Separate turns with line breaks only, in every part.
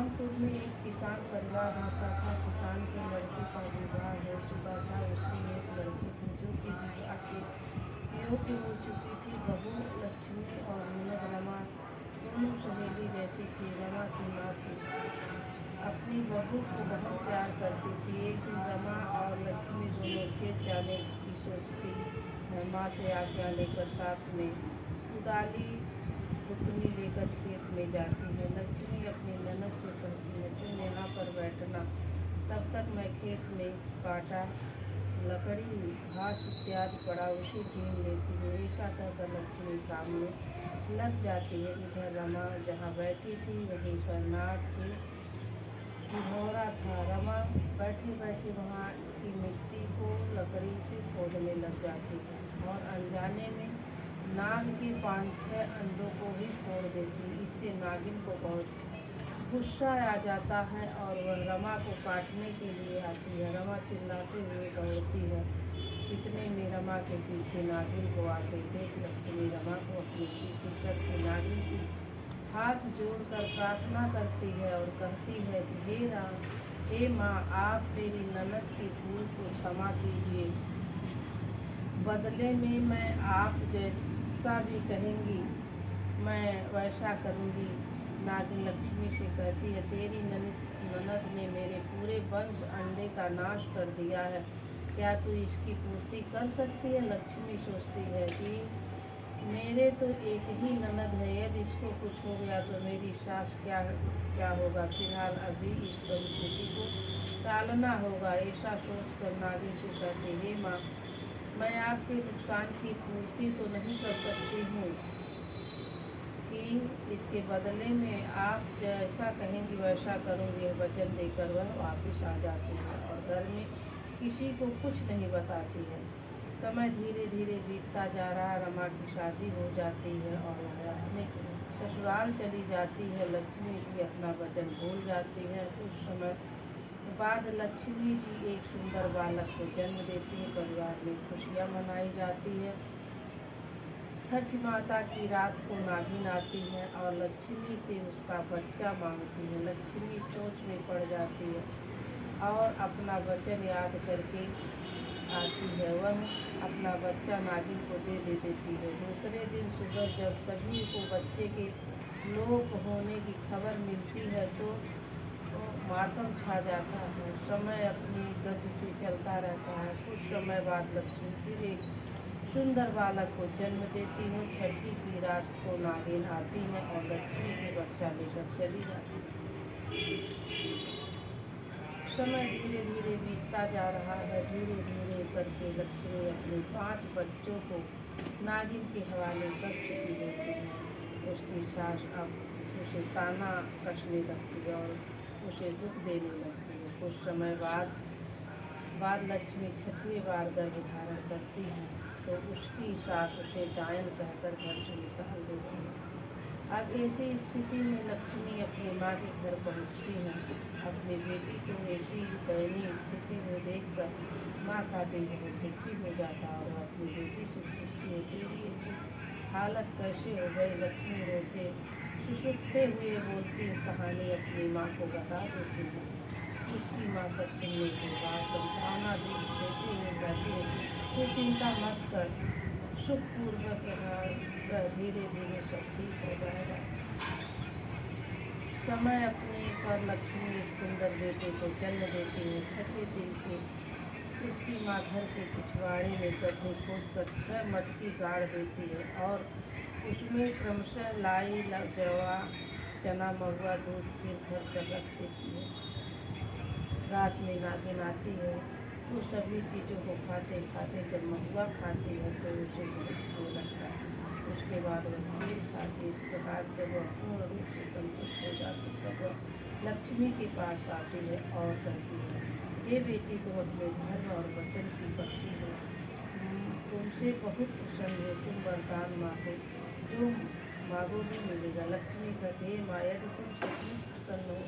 रामपुर में एक किसान परिवार रहता था। किसान के लड़के का विवाह हो चुका था। उसकी एक लड़की थी जो कि विवाह के योग्य हो चुकी थी। बहू लक्ष्मी और ननद रमा दोनों सहेली जैसी थी। रमा की माँ थी, अपनी बहू को बहुत प्यार करती थी। एक दिन रमा और लक्ष्मी दोनों खेत जाने की सोचती माँ से आज्ञा लेकर साथ में कुदाली बुकनी लेकर खेत में जाती है। लक्ष्मी अपनी ननद से कहती है, तुम यहाँ पर बैठना, तब तक मैं खेत में काटा लकड़ी घास इत्यादि पड़ा उसे छीन लेती हूँ। ऐसा कहकर लक्ष्मी काम में लग जाती है। इधर रमा जहाँ बैठी थी वहीं पर नाग के ढिढोरा था। रमा बैठे बैठे वहाँ की मिट्टी को लकड़ी से खोदने लग जाती है और अनजाने में नाग के 5-6 अंडों को भी फोड़ देती। इससे नागिन को बहुत गुस्सा आ जाता है और वह रमा को काटने के लिए आती है। रमा चिल्लाते हुए दौड़ती है। इतने में रमा के पीछे नागिन को आते देख लक्ष्मी रमा को अपने पीछे करके नागिन से हाथ जोड़कर प्रार्थना करती है और कहती है कि हे राम, हे माँ, आप मेरी ननद की भूल को क्षमा कीजिए। बदले में मैं आप जैसा भी कहेंगी मैं वैसा करूँगी। नागिन लक्ष्मी से कहती है, तेरी ननद ने मेरे पूरे वंश अंडे का नाश कर दिया है, क्या तू इसकी पूर्ति कर सकती है? लक्ष्मी सोचती है कि मेरे तो एक ही ननद है, यदि इसको कुछ हो गया तो मेरी सास क्या होगा। फिलहाल अभी इस परिस्थिति को टालना होगा। ऐसा सोचकर नागिन से कहती, हे माँ, मैं आपके नुकसान की पूर्ति तो नहीं कर सकती हूँ कि इसके बदले में आप जैसा कहेंगी वैसा करूँगी। वचन देकर वह वापस आ जाती है और घर में किसी को कुछ नहीं बताती है। समय धीरे धीरे बीतता जा रहा। रमा की शादी हो जाती है और वह अपने ससुराल चली जाती है। लक्ष्मी जी अपना वचन भूल जाती है। कुछ समय बाद लक्ष्मी जी एक सुंदर बालक को जन्म देती है। परिवार में खुशियाँ मनाई जाती है। छठ माता की रात को नागिन आती है और लक्ष्मी से उसका बच्चा मांगती है। लक्ष्मी सोच में पड़ जाती है और अपना वचन याद करके आती है। वह अपना बच्चा नागिन को दे देती है। दूसरे दिन सुबह जब सभी को बच्चे के लोप होने की खबर मिलती है तो मातम छा जाता है। समय अपनी गति से चलता रहता है। कुछ समय बाद लक्ष्मी फिर एक सुंदर बालक को जन्म देती है। छठी की रात को नागिन आती है और लक्ष्मी से बच्चा लेकर चली जाती है। समय धीरे धीरे बीतता जा रहा है। धीरे धीरे करके लक्ष्मी अपने 5 बच्चों को नागिन के हवाले कर चुकी होती है। उसकी सास अब उसे ताना कसने लगती है और उसे दुख देने लगती है। कुछ समय बाद लक्ष्मी छठवीं बार गर्भ धारण करती है तो उसकी सास उसे डायन कहकर घर से निकाल देती है। अब ऐसी स्थिति में लक्ष्मी अपनी माँ के घर पहुँचती है। अपनी बेटी को ऐसी दयनीय स्थिति में देखकर माँ का दिल बहुत दुखी हो जाता और अपनी बेटी से पूछती है, तेरी ऐसी हालत कैसे हो गई? लक्ष्मी रोते सुसुकते हुए बोलती कहानी अपनी माँ को बता देती है। उसकी माँ सब सुनने के बाद संतावना देते हुए कहती है, तू चिंता मत कर, सुखपूर्वक यहाँ धीरे धीरे सब ठीक हो जाएगा। समय अपने पर लक्ष्मी एक सुंदर बेटे को जन्म देती है। छठे दिन के उसकी माँ घर के पिछवाड़े में गड्ढे खोद कर 6 मटकी गाड़ देती है और उसमें क्रमशः लाई जवा चना महुआ दूध खीर भर कर रख देती है। रात में नागिन आती है तो सभी चीज़ों को खाते खाते जब महुआ खाती है तो उसे बहुत अच्छा लगता है। उसके बाद वह खीर खाती। इस प्रकार जब वह पूर्ण रूप से संतुष्ट हो जाती तब वह लक्ष्मी के पास आती है और कहती है, हे बेटी, तुम अपने धर्म और वचन की पक्की हो, तुमसे बहुत प्रसन्न है, तुम वरदान मांगो, जो मांगोगी मिलेगा। लक्ष्मी कहती है, माँ, यदि तुम सचमुच प्रसन्न हो,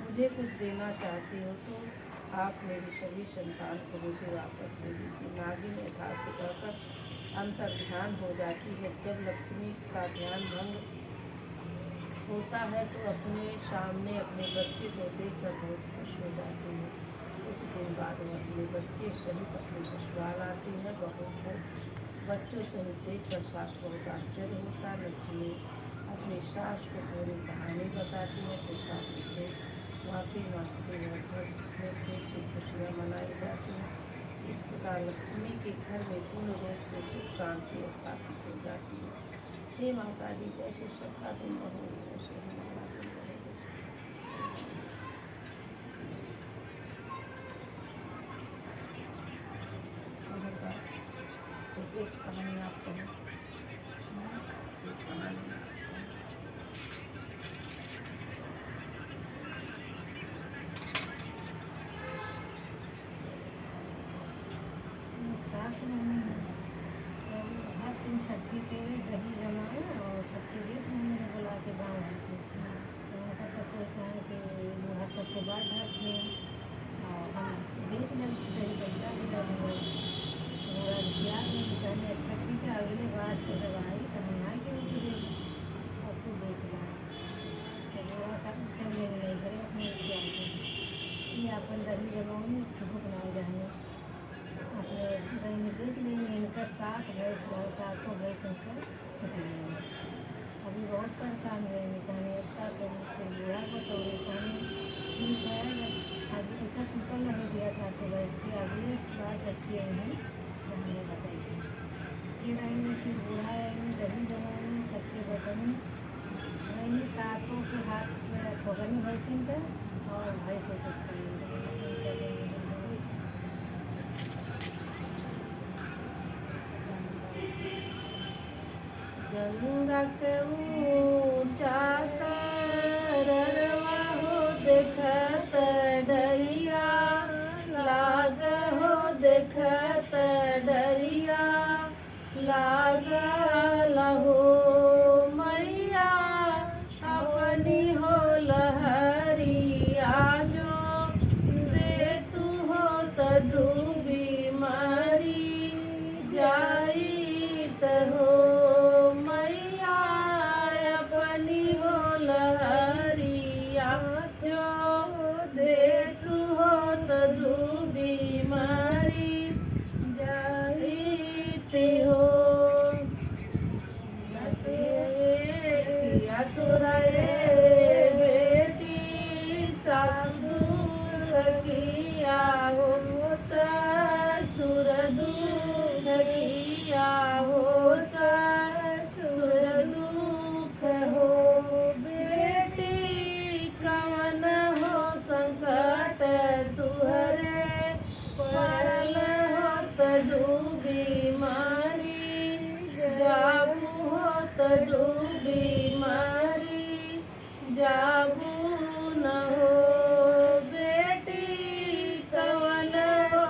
मुझे कुछ देना चाहती हो तो आप मेरी सभी संतान को मुझे वापस दे दीजिए। नागिन यथार्थ कहकर अंतर ध्यान हो जाती है। जब लक्ष्मी का ध्यान भंग होता है तो अपने सामने अपने बच्चे को देखकर बहुत खुश हो जाती है। कुछ दिन बाद वह अपने बच्चे सहित अपने ससुराल आती है। बहू को बच्चों सहित देखकर सास बहुत आश्चर्य होता। लक्ष्मी अपनी सास को पूरी कहानी बताती है तो सास उसे माफ़ी मांगते हैं। घर में खूब सी खुशियाँ मनाई जाती हैं। इस प्रकार लक्ष्मी के घर में पूर्ण रूप से सुख शांति स्थापित हो जाती है। हे माता जी, जैसे सबका दिन बढ़ेगा वैसे हमारा दिन बढ़ेगा। समझ बात? तो एक कहानी आपको एक कहानी
सास मम्मी तो हर दिन छठी के दही जमाए और सबके लिए मम्मी बुला के गाँव जाती थी। तो उनका पता है कि बूढ़ा सबके बाँट ढाते और हम बेच लेते दही पैसा भी लग गए। तो बूढ़ा रिसिया में कहने अच्छा ठीक है अगले बार से जब आई तो हम आए के भी दे और तू बेच ला। तो बूढ़ा का चल लेने नहीं करे अपने रिसिया को ये अपन दही जमाऊँगी भूख नहीं रहने अपने दही बेच लेंगे। इनका 7 भैंस रहा, 7 भैंस इनका सुख लेंगे। अभी बहुत परेशान हुए कहने इतना तो फिर बूढ़ा को तो कहने ठीक है जब आगे ऐसा सुतल नहीं दिया 7 भैंस की अगले बार छठी आई है तो हमें बताइए। फिर आएंगे फिर बूढ़ा आएंगे दही जमाएंगे सबके बटन रहेंगे 7 के हाथ में ठोकनी भैंसिन का और भैंसों को
गंगा के ऊंचा कररवा हो देखत डरिया लाग हो देखत डरिया लागल हो मैया अपनी हो लहरिया जो दे तू हो त डूबी मरी जाइत हो मैया अपनी हो लहरिया जो दे तू हो त डूबी मरी जाइत हो। किया तोरा रे बेटी सासु दुख किया हो ससुर दुख किया हो ससुर दुख हो बेटी कवन हो संकट तुहरे परल हो त डूबी मरी जाबू हो त डूबी मरी जाबू न हो बेटी कवन हो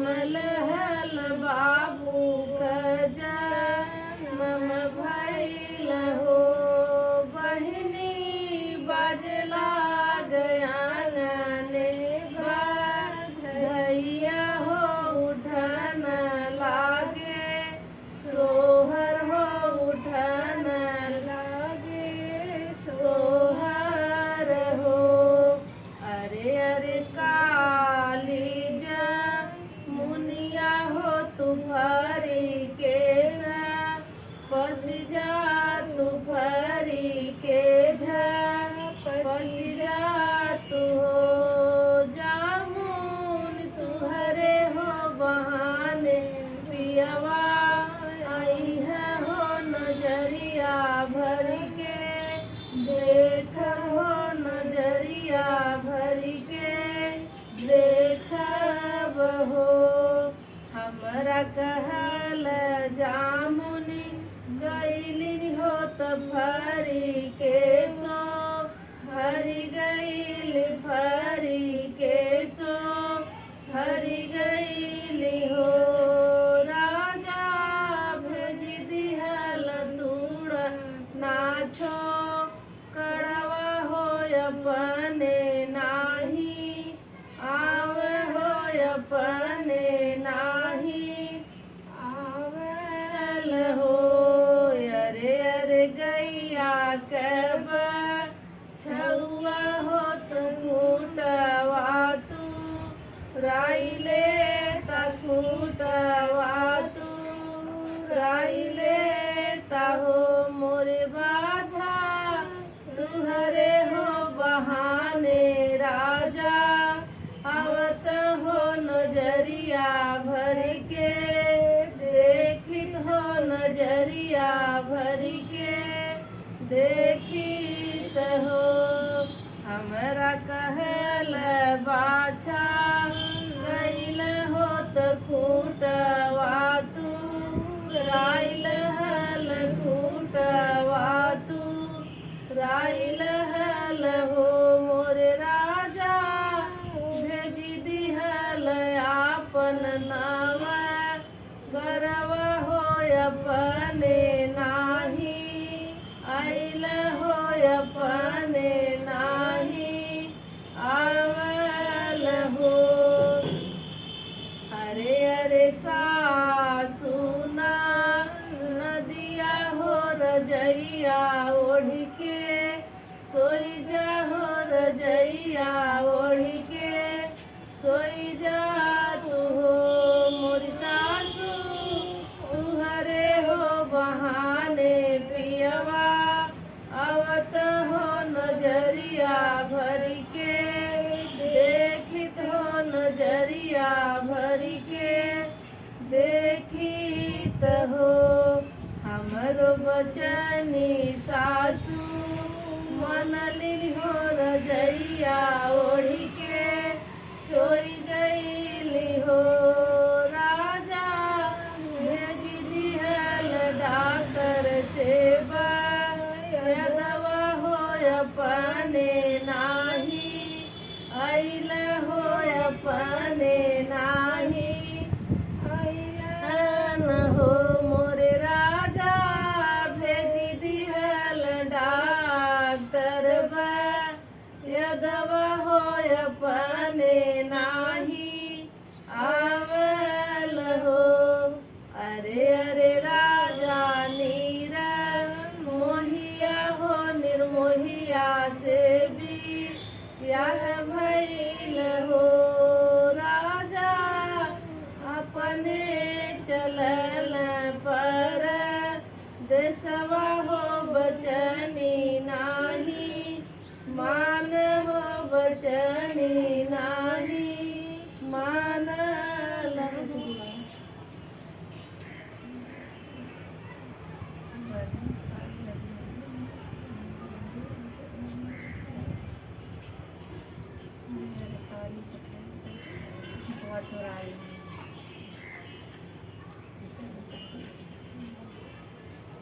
मलहल बाबू क जनम भइल हो बहिनी बाजला गयाने बधैया हो उठन लागे सोहर हो उठन लागे सोहर हो अरे अरे काली मुनिया हो तुम्हारी के पस जा तुम्हारी के पस जा तू हो जामुन तुहरे हो बहाने पियवा आई है हो नजरिया भर के देख हो नजरिया भर के देखब हो हमरा कहल जामुनी गैली हो त फरी के सो हरी गैल फरी के सो हरी गैली हो राजा भेज दिहल तूड़ नाछो कड़वा हो अपने नाही आवे हो अपने नाही आवल हो अरे अरे गैया कब छुआ हो तो कूटवा तू राइले तकूटवा तू राइले हो मोरे बाझा तुहरे हो बहाने राजा आवत हो नजरिया भर के देखित हो नजरिया भर के देखित हो हमरा कहल बाछा गैल हो त खूटवा तू राइल हल खूटवा तू राइल हल हो मोरे राजा भेज दिहल आपन नावा गरवा हो अपने नाही आइल हो अपने नाही आवल हो अरे अरे सासु नदिया हो रजैया ओढ़ के सोई जा हो रजैया ओढ़ के सोई जा तू हो मोरी सासू तुहरे हो बहाने पियवा आवत हो नजरिया भर के देखित हो नजरिया भर के देखित हो हमरो बचनी सासू मनलिन हो रजैया ओढ़ के सोई गईली हो राजा भेज दिहल डॉक्टर सेवा दवा हो अपने नाही आइल हो अपने नाही आइल हो मोरे राजा भेज दिहल डॉक्टर दवा हो अपने नाही आवल हो अरे अरे राजा नीरा मोहिया हो निर्मोहिया से भी यह भइल हो राजा अपने चलल पर देशवा हो बचनी नाही मान हो बचनी नाही मान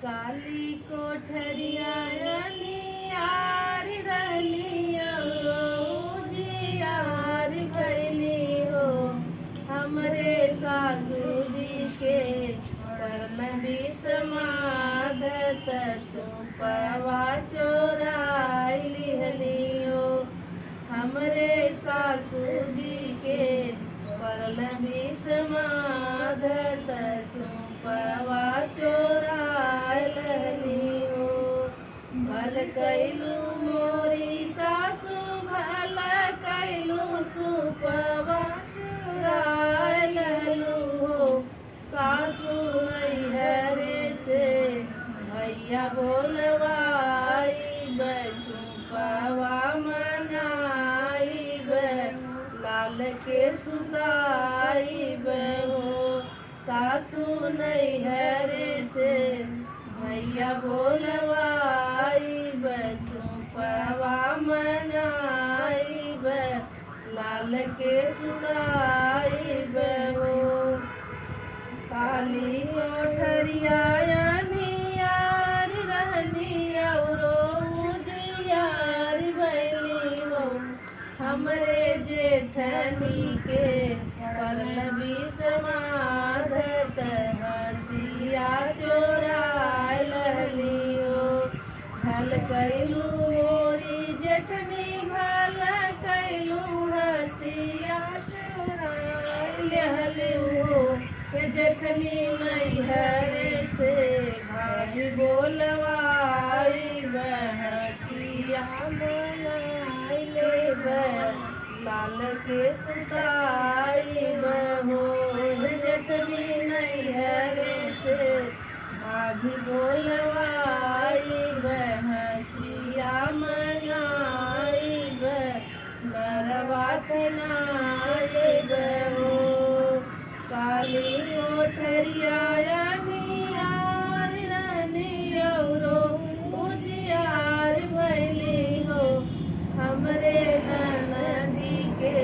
काली कोठरिया यार रहलिया जियार भैली हो हमरे समाधत सुपवा चोराई लिहलियो हमरे सासू जी के परल समाधत सुपवा चोराई लिहलियो भल कैलू मोरी सासू भल कैलू सुपवा चोराई लहलू हो सासू नैहरे से भैया बोलवाई सुपवा मंगाई लाल के सुताई हो सासू नैहरे से भैया बोलवाई सुपवा मंगाई लाल के सुताई हो काली कोठरिया नियार रहनी औरो उजियार भैली हो हमरे जेठनी के परल समाधत हसिया चोराय लहली हो भल कैलू मोरी जेठनी भल कैलू हसिया चोराय लहली हो जेठनी नैहरे से भाभी बोलवाई हसिया बोलाई ले लाल के सुताई हो जेठनी नैहरे से भाभी बोलवाई हसिया मंगाई नरवा छिनाई हो काली कोठरिया नियार रहनी औरो उजियार भैली हो हमरे ननदी के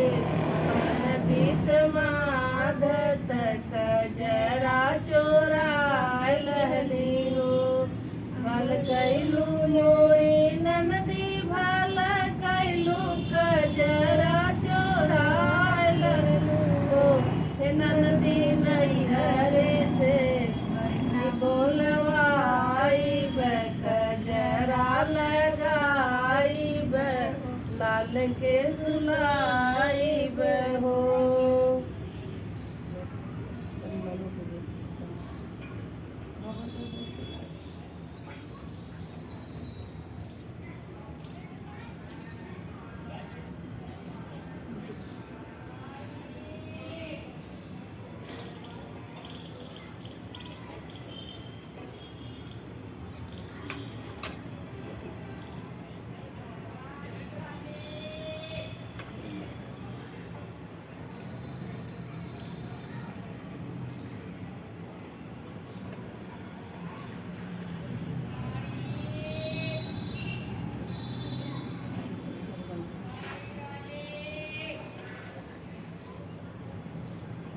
परल समाधत कजरा चोराय लहली हो भल कैलू मोरी ननदी भल कैलू कजरा चोराय लहलू हो ननदी नैहरे से बोलवाई कजरा लगाई लाल के